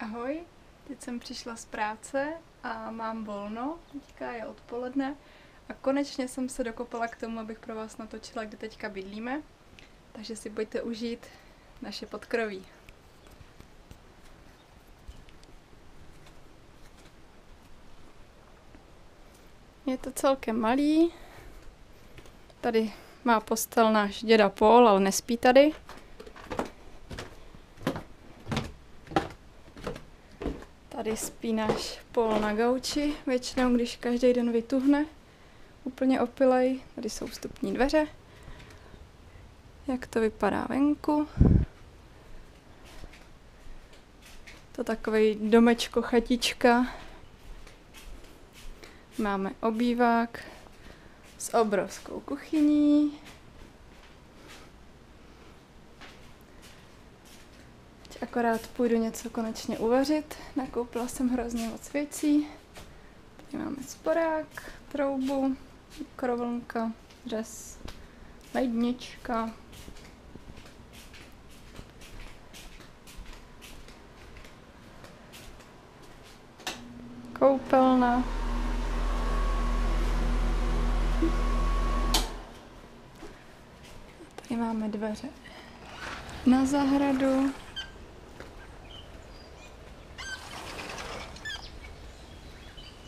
Ahoj, teď jsem přišla z práce a mám volno, teďka je odpoledne a konečně jsem se dokopala k tomu, abych pro vás natočila, kde teďka bydlíme, takže si pojďte užít naše podkroví. Je to celkem malý, tady má postel náš děda Paul, ale nespí tady. Tady spí náš Paul na gauči, většinou když každý den vytuhne, úplně opilej. Tady jsou vstupní dveře. Jak to vypadá venku. To takový domečko, chatička. Máme obývák s obrovskou kuchyní. Akorát půjdu něco konečně uvařit. Nakoupila jsem hrozně moc věcí. Tady máme sporák, troubu, mikrovlnka, řez, lednička. Koupelna. Tady máme dveře na zahradu.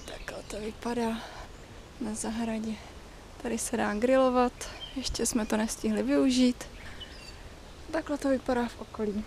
Takhle to vypadá na zahradě. Tady se dá grilovat, ještě jsme to nestihli využít. Takhle to vypadá v okolí.